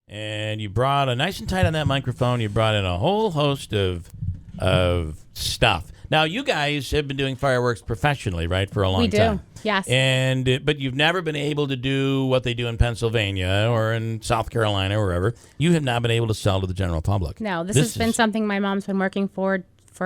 and you brought nice and tight on that microphone. You brought in a whole host of stuff. Now, you guys have been doing fireworks professionally, right, for a long time. We do, yes. But you've never been able to do what they do in Pennsylvania or in South Carolina or wherever. You have not been able to sell to the general public. No, this has been something my mom's been working for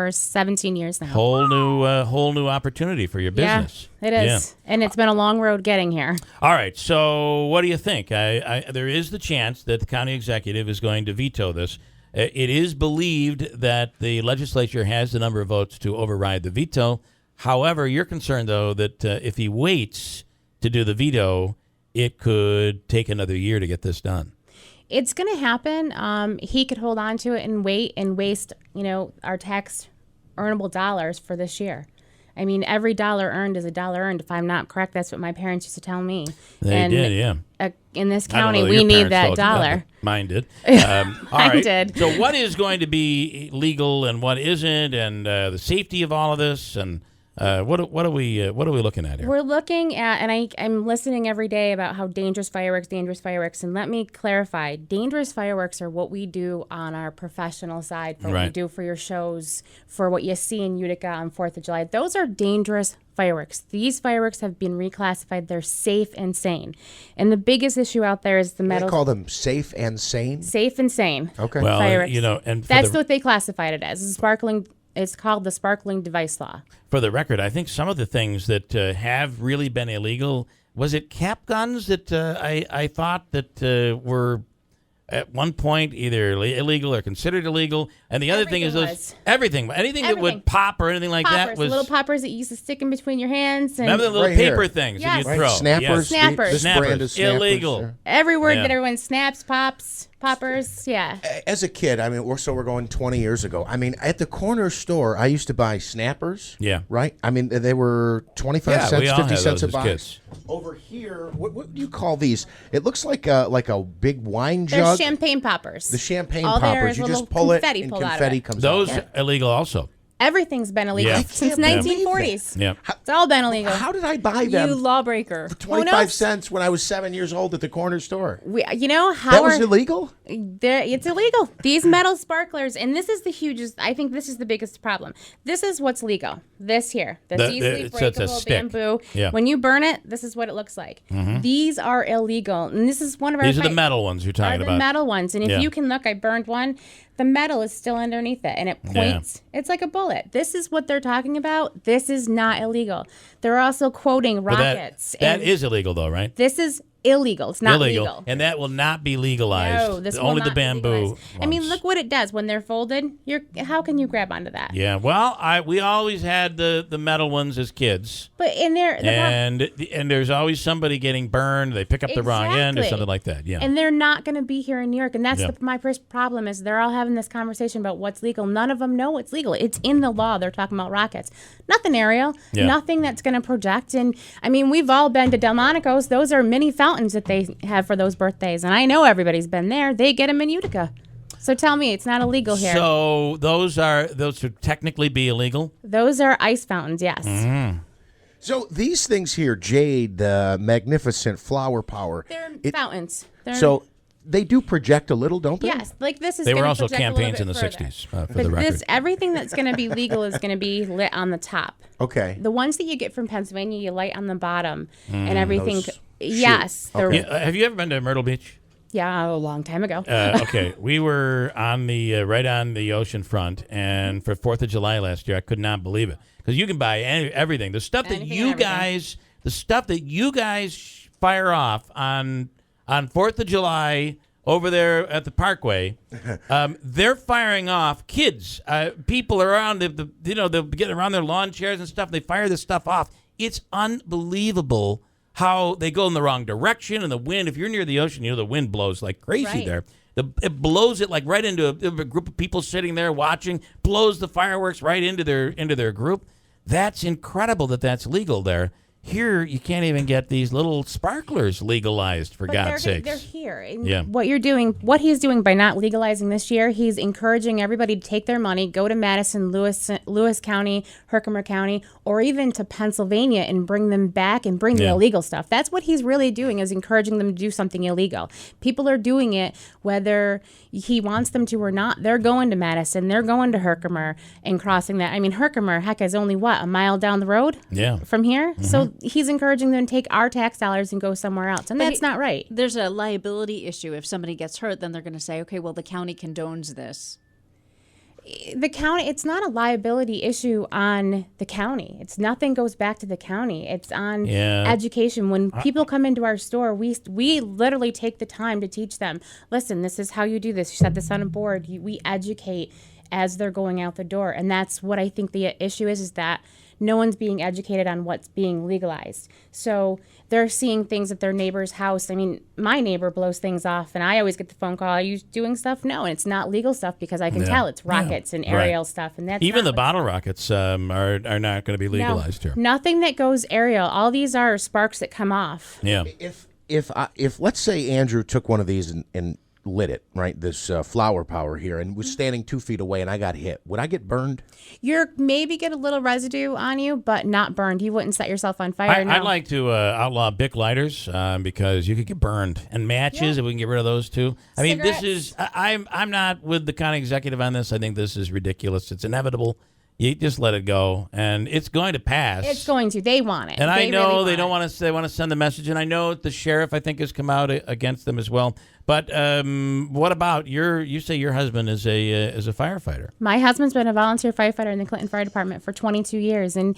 17 years now. Whole new opportunity for your business. Yeah, it is. Yeah. And it's been a long road getting here. All right. So what do you think? There is the chance that the county executive is going to veto this. It is believed that the legislature has the number of votes to override the veto. However, you're concerned, though, that if he waits to do the veto, it could take another year to get this done. It's going to happen. He could hold on to it and wait and waste, our tax earnable dollars for this year. I mean, every dollar earned is a dollar earned. If I'm not correct, that's what my parents used to tell me. They did, yeah. In this county, we need that dollar. Mine did. Mine did. So what is going to be legal and what isn't, and the safety of all of this, and what are we looking at here? We're looking at, and I'm listening every day about how dangerous fireworks, and let me clarify, dangerous fireworks are what we do on our professional side, for what we do for your shows, for what you see in Utica on 4th of July. Those are dangerous fireworks. These fireworks have been reclassified. They're safe and sane. And the biggest issue out there is the metal. They call them safe and sane? Safe and sane. Okay. Well, fireworks. And that's what they classified it as. It's called the sparkling device law. For the record, I think some of the things that have really been illegal, was it cap guns that I thought that were at one point either illegal or considered illegal, and the other thing is anything that would pop or anything like that was little poppers that you used to stick in between your hands. And remember the little paper things that you'd throw? Snappers. Yes. Snappers. This brand is snappers. Illegal. Every word that everyone snaps, poppers, yeah. As a kid, we're going 20 years ago. At the corner store, I used to buy snappers. Yeah. Right? they were 25 cents, 50 cents a box. Kids. Over here, what do you call these? It looks like a big wine jug. They're champagne poppers. The champagne All poppers. You just pull it and pulled confetti comes Those out. illegal also. Everything's been illegal since 1940s. Yeah. It's all been illegal. How did I buy them? You lawbreaker. For 25 cents when I was 7 years old at the corner store. That was illegal? It's illegal. These metal sparklers, and this is the hugest, I think this is the biggest problem. This is what's legal. This here. This easily breakable bamboo. Yeah. When you burn it, this is what it looks like. Mm-hmm. These are illegal. And this is one of our... These are the metal ones you're talking about. The metal ones. And if you can look, I burned one. The metal is still underneath it, and it points. Yeah. It's like a bullet. This is what they're talking about. This is not illegal. They're also quoting rockets. That is illegal, though, right? This is illegal. It's not legal. And that will not be legalized. No, this only will not the bamboo. Look what it does when they're folded. How can you grab onto that? Yeah, well, we always had the metal ones as kids. But in there, and there's always somebody getting burned. They pick up the wrong end or something like that. Yeah, and they're not going to be here in New York. And that's my first problem is they're all having this conversation about what's legal. None of them know what's legal. It's in the law. They're talking about rockets. Nothing aerial. Yeah. Nothing that's going to project. And we've all been to Delmonico's. Those are mini fountains that they have for those birthdays, and I know everybody's been there. They get them in Utica. So tell me, it's not illegal here. So those should technically be illegal? Those are ice fountains, yes. Mm-hmm. So these things here, jade, magnificent, flower power. They're fountains. So they do project a little, don't they? Yes, like this is. They were also campaigns in the '60s, for the record. Everything that's going to be legal is going to be lit on the top. Okay. The ones that you get from Pennsylvania, you light on the bottom, and everything. Yes. Okay. Have you ever been to Myrtle Beach? Yeah, a long time ago. Okay, we were on the right on the ocean front, and for 4th of July last year, I could not believe it because you can buy everything. The stuff that you guys fire off on 4th of July over there at the Parkway, they're firing off kids, people around. They'll get around their lawn chairs and stuff. They fire this stuff off. It's unbelievable how they go in the wrong direction, and the wind, if you're near the ocean, the wind blows like crazy there. It blows it like right into a group of people sitting there watching, blows the fireworks right into their group. That's incredible that's legal there. Here, you can't even get these little sparklers legalized, for God's sakes. They're here. And Yeah. what he's doing by not legalizing this year, he's encouraging everybody to take their money, go to Madison, Lewis County, Herkimer County, or even to Pennsylvania and bring them back and bring the illegal stuff. That's what he's really doing, is encouraging them to do something illegal. People are doing it whether he wants them to or not. They're going to Madison, they're going to Herkimer and crossing that. I mean, Herkimer, heck, is only, a mile down the road from here? Mm-hmm. So he's encouraging them to take our tax dollars and go somewhere else, and that's not right. There's a liability issue. If somebody gets hurt, then they're going to say, okay, well, the county condones this. The county, it's not a liability issue on the county. It's nothing goes back to the county. It's on education. When people come into our store, we literally take the time to teach them, listen, this is how you do this. You set this on a board. We educate as they're going out the door. And that's what I think the issue is that no one's being educated on what's being legalized. So they're seeing things at their neighbor's house. I mean, my neighbor blows things off, and I always get the phone call, are you doing stuff? No, and it's not legal stuff because I can tell it's rockets and aerial stuff. And that's even the bottle rockets are not going to be legalized here. Nothing that goes aerial. All these are sparks that come off. Yeah. If let's say Andrew took one of these and lit it, right, this flower power here, and was standing 2 feet away and I got hit, would I get burned? You're maybe get a little residue on you, but not burned. You wouldn't set yourself on fire. I'd like to outlaw Bic lighters because you could get burned, and matches if we can get rid of those too. I mean, this is I'm not with the county executive on this. I think this is ridiculous. It's inevitable. You just let it go, and it's going to pass. It's going to. They want it. And I know they don't want to. They want to send the message, and I know the sheriff, I think, has come out against them as well. But what about you say your husband is a firefighter? My husband's been a volunteer firefighter in the Clinton Fire Department for 22 years, and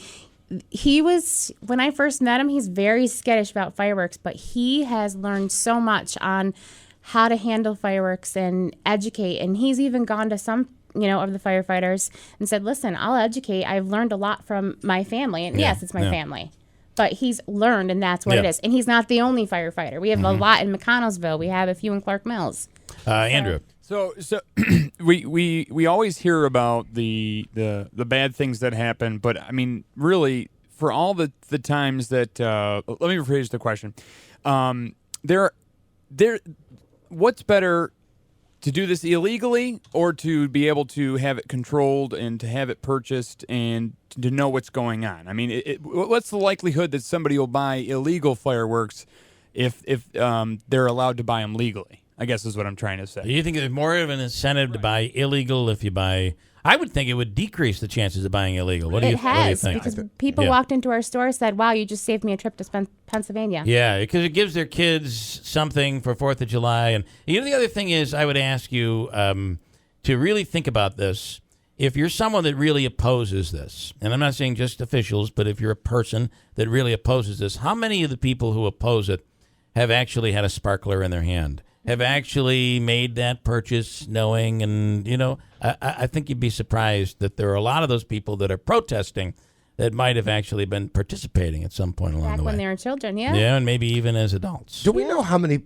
he was, when I first met him, he's very skittish about fireworks, but he has learned so much on how to handle fireworks and educate, and he's even gone to some of the firefighters and said, listen, I'll educate. I've learned a lot from my family. And yes, it's my family. But he's learned, and that's what it is. And he's not the only firefighter. We have a lot in McConnellsville. We have a few in Clark Mills. Andrew. So we always hear about the bad things that happen, but I mean, really, for all the times that let me rephrase the question. What's better, to do this illegally or to be able to have it controlled and to have it purchased and to know what's going on? I mean, what's the likelihood that somebody will buy illegal fireworks if they're allowed to buy them legally? I guess is what I'm trying to say. Do you think there's more of an incentive to buy illegal if you buy? I would think it would decrease the chances of buying illegal. What do you think? Because people walked into our store and said, wow, you just saved me a trip to Pennsylvania. Yeah, because it gives their kids something for 4th of July. And the other thing is, I would ask you to really think about this. If you're someone that really opposes this, and I'm not saying just officials, but if you're a person that really opposes this, how many of the people who oppose it have actually had a sparkler in their hand? Have actually made that purchase knowing, and, I think you'd be surprised that there are a lot of those people that are protesting that might have actually been participating at some point along the way. Back when they were children, yeah. Yeah, and maybe even as adults. Do we know how many,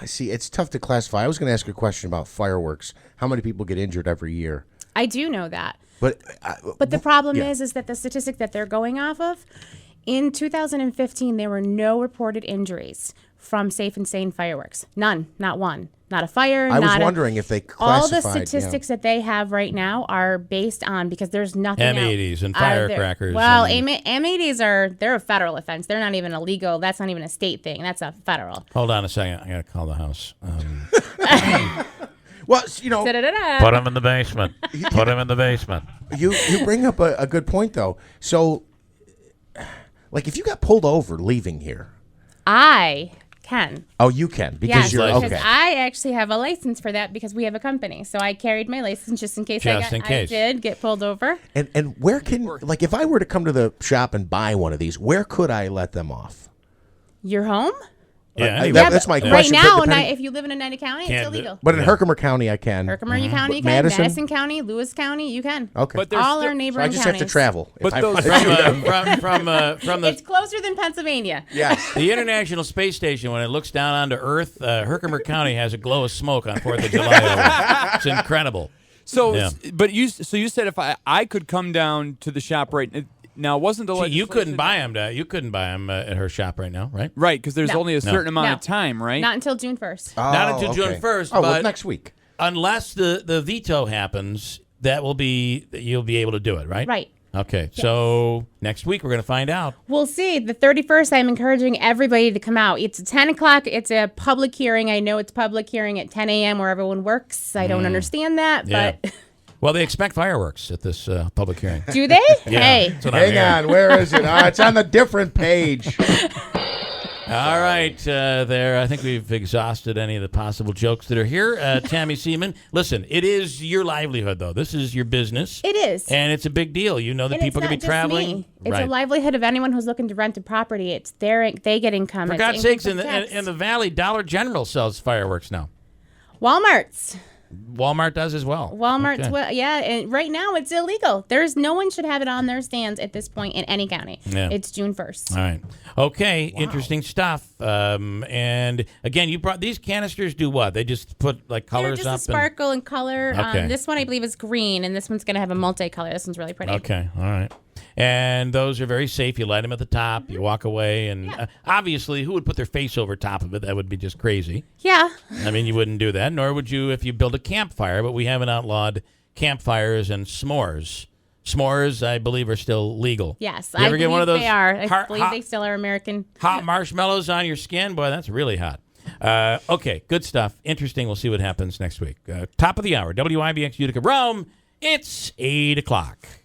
see, it's tough to classify. I was going to ask a question about fireworks. How many people get injured every year? I do know that. But the problem is that the statistic that they're going off of, in 2015, there were no reported injuries from Safe and Sane fireworks. None, not one. Not a fire. I was wondering if they classified. All the statistics that they have right now are based on, because there's nothing M80s and firecrackers. Well, M80s they're a federal offense. They're not even illegal. That's not even a state thing. That's a federal. Hold on a second. I got to call the house. Well, put them in the basement. Put them in the basement. You bring up a good point, though. So, like, if you got pulled over leaving here, I can. Oh, you can, because you're because okay. I actually have a license for that because we have a company. So I carried my license just in case I did get pulled over. And where can, like, if I were to come to the shop and buy one of these, where could I let them off? Your home? Yeah, that's my question. Right now, if you live in Oneida County, it's illegal. But in Herkimer County, I can. Herkimer County, you can. Madison County, Lewis County, you can. Okay. But all our neighboring counties. I just have to travel. But from the it's closer than Pennsylvania. Yes. The International Space Station, when it looks down onto Earth, Herkimer County has a glow of smoke on 4th of July. It's incredible. So, but you said if I could come down to the shop right. Now, wasn't the You couldn't legislation- buy them. You couldn't buy them at her shop right now, right? Right, because there's No. only a certain amount of No. time, right? Not until June 1st. Not until June okay. 1st, Oh, well, but- next week. Unless the veto happens, you'll be able to do it, right? Right. Okay, so next week we're going to find out. We'll see. The 31st, I'm encouraging everybody to come out. It's 10 o'clock. It's a public hearing. I know it's public hearing at 10 a.m. where everyone works. I don't understand that, Yeah. but Well, they expect fireworks at this public hearing. do they? Yeah, Hey. that's what I'm Hang hearing. on, where is it? It's on the different page. All right, there. I think we've exhausted any of the possible jokes that are here. Tammy Seaman, listen, it is your livelihood, though. This is your business. It is. And it's a big deal. You know that And people it's are going not to be just traveling. me. It's right. a livelihood of anyone who's looking to rent a property. It's they get income. For It's God's income sakes, in from tax. the Valley, Dollar General sells fireworks now. Walmart's. Walmart does as well. Walmart's, Okay. well, yeah, and right now it's illegal. No one should have it on their stands at this point in any county. Yeah. It's June 1st. All right. Okay. Interesting stuff. And again, you brought these canisters. Do what? They just put like They're colors just up. a sparkle and color. Okay. This one I believe is green, and this one's going to have a multicolor. This one's really pretty. Okay. All right. And those are very safe. You light them at the top. You walk away, and obviously, who would put their face over top of it? That would be just crazy. Yeah. I mean, you wouldn't do that, nor would you if you build a campfire. But we haven't outlawed campfires and s'mores. S'mores, I believe, are still legal. Yes. You ever I get one of believe those they are. I hot- believe hot- they still are American. hot marshmallows on your skin? Boy, that's really hot. Okay, good stuff. Interesting. We'll see what happens next week. Top of the hour, WIBX Utica Rome. It's 8 o'clock.